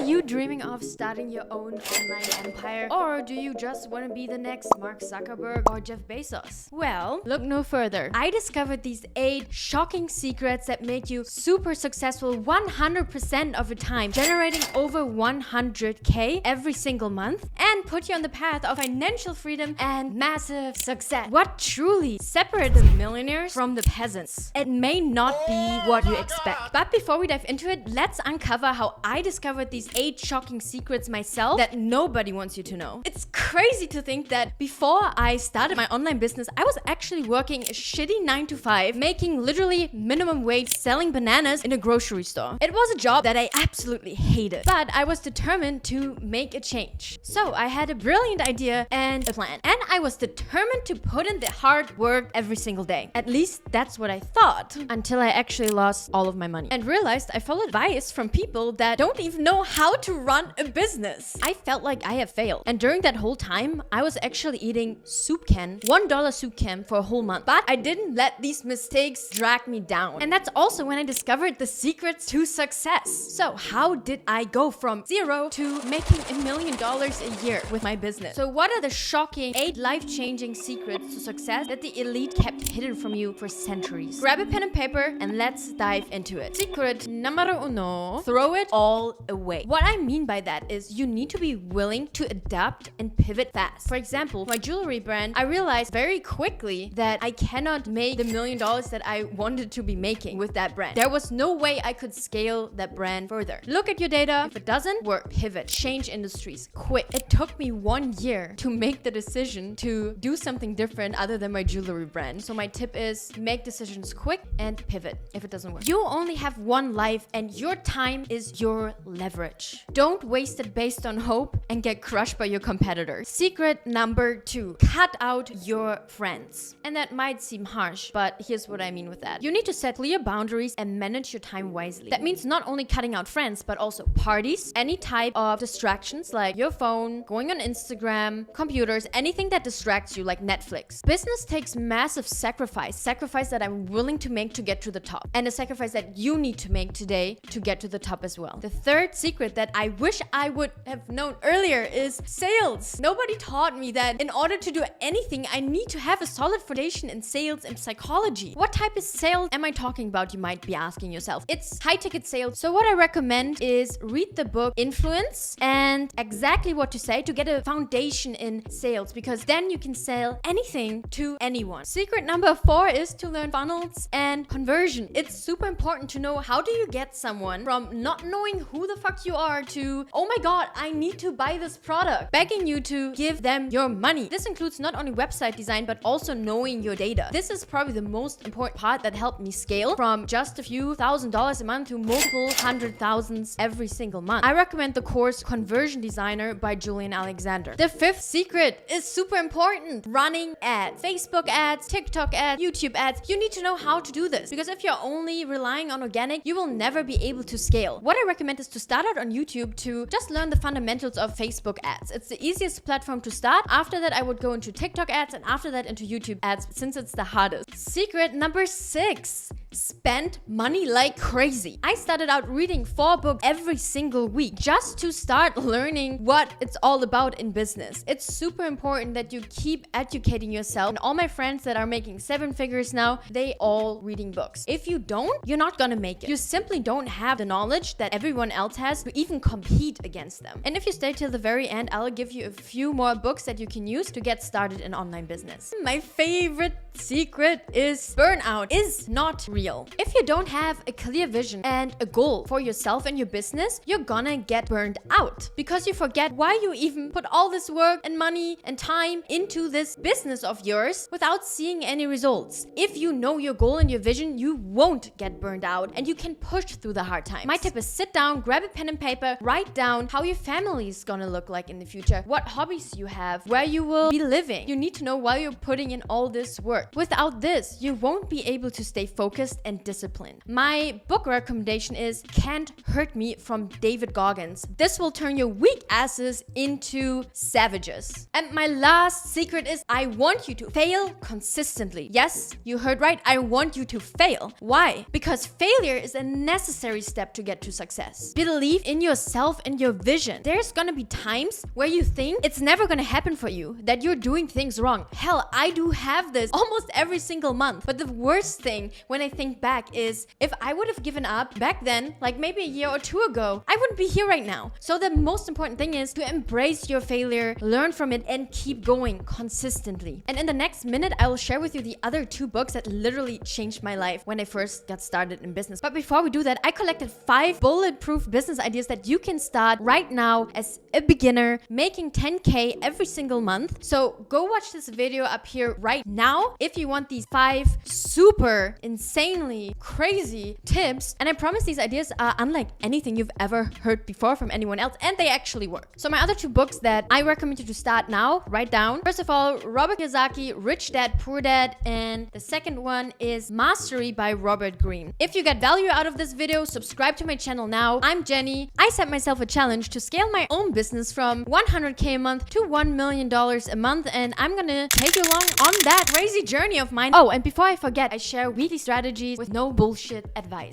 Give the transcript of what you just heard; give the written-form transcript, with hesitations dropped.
you dreaming of starting your own online empire? Or do you just want to be the next Mark Zuckerberg or Jeff Bezos? Well, look no further. I discovered these 8 shocking secrets that make you super successful 100% of the time, generating over 100k every single month, and put you on the path of financial freedom and massive success. What truly separates the millionaires from the peasants? It may not be what you expect. But before we dive into it, let's uncover how I discovered these 8 shocking secrets myself that nobody wants you to know. It's crazy to think that before I started my online business, I was actually working a shitty 9 to 5, making literally minimum wage, selling bananas in a grocery store. It was a job that I absolutely hated, but I was determined to make a change. So I had a brilliant idea and a plan, and I was determined to put in the hard work every single day. At least that's what I thought, until I actually lost all of my money and realized I followed advice from people that don't even know how to run a business. I felt like I have failed, and during that whole time I was actually eating $1 soup can for a whole month. But I didn't let these mistakes drag me down, and that's also when I discovered the secrets to success. So how did I go from 0 to making $1 million a year with my business? So what are the shocking 8 life-changing secrets to success that the elite kept hidden from you for centuries? Grab a pen and paper and let's dive into it. Secret numero uno: throw it all away. What I mean by that is you need to be willing to adapt and pivot fast. For example, my jewelry brand, I realized very quickly that I cannot make the $1 million that I wanted to be making with that brand. There was no way I could scale that brand further. Look at your data. If it doesn't work, pivot, change industries, quick. It took me 1 year to make the decision to do something different other than my jewelry brand. So my tip is make decisions quick and pivot if it doesn't work. You only have one life, and your time is your leverage. Don't waste it based on hope and get crushed by your competitors. Secret number 2: cut out your friends. And that might seem harsh, but here's what I mean with that. You need to set clear boundaries and manage your time wisely. That means not only cutting out friends, but also parties, any type of distractions like your phone, going on Instagram, computers, anything that distracts you like Netflix. Business takes massive sacrifice that I'm willing to make to get to the top, and a sacrifice that you need to make today to get to the top as well. The third secret that I wish I would have known earlier is sales. Nobody taught me that in order to do anything, I need to have a solid foundation in sales and psychology. What type of sales am I talking about, you might be asking yourself? It's high-ticket sales. So what I recommend is read the book Influence and exactly what to say to get a foundation in sales, because then you can sell anything to anyone. Secret number 4 is to learn funnels and conversion. It's super important to know how do you get someone from not knowing who the fuck you are to, oh my god, I need to buy this product, begging you to give them your money. This includes not only website design, but also knowing your data. This is probably the most important part that helped me scale from just a few $1,000s a month to multiple $100,000s every single month. I recommend the course Conversion Designer by Julian Alexander. The 5th secret is super important: running ads. Facebook ads, TikTok ads, YouTube ads. You need to know how to do this, because if you're only relying on organic, you will never be able to scale. What I recommend is to start out on YouTube to just learn the fundamentals of Facebook ads. It's the easiest platform to start. After that, I would go into TikTok ads, and after that into YouTube ads, since it's the hardest. Secret number 6: spend money like crazy. I started out reading 4 books every single week just to start learning what it's all about in business. It's super important that you keep educating yourself, and all my friends that are making 7 figures now, they all reading books. If you don't, you're not gonna make it. You simply don't have the knowledge that everyone else has to even compete against them. And if you stay till the very end, I'll give you a few more books that you can use to get started in online business. My favorite secret is burnout is not real. If you don't have a clear vision and a goal for yourself and your business, you're gonna get burned out because you forget why you even put all this work and money and time into this business of yours without seeing any results. If you know your goal and your vision, you won't get burned out and you can push through the hard times. My tip is sit down, grab a pen and paper, write down how your family is gonna look like in the future, what hobbies you have, where you will be living. You need to know why you're putting in all this work. work. Without this, you won't be able to stay focused and disciplined. My book recommendation is Can't Hurt Me from David Goggins. This will turn your weak asses into savages. And my last secret is I want you to fail consistently. Yes, you heard right. I want you to fail. Why? Because failure is a necessary step to get to success. Believe in yourself and your vision. There's gonna be times where you think it's never gonna happen for you, that you're doing things wrong. Hell, I do have this almost every single month. But the worst thing when I think back is if I would have given up back then, like maybe a year or two ago, I wouldn't be here right now. So the most important thing is to embrace your failure, learn from it, and keep going consistently. And in the next minute, I will share with you the other 2 books that literally changed my life when I first got started in business. But before we do that, I collected 5 bulletproof business ideas that you can start right now as a beginner, making 10K every single month. So go watch this video up here right now if you want these 5 super insanely crazy tips. And I promise these ideas are unlike anything you've ever heard before from anyone else, and they actually work. So my other 2 books that I recommend you to start now, write down. First of all, Robert Kiyosaki, Rich Dad, Poor Dad, and the second one is Mastery by Robert Greene. If you got value out of this video, subscribe to my channel now. I'm Jenny. I set myself a challenge to scale my own business from 100K a month to $1 million a month, and I'm gonna take you along on that crazy journey of mine. Oh, and before I forget, I share weekly strategies with no bullshit advice.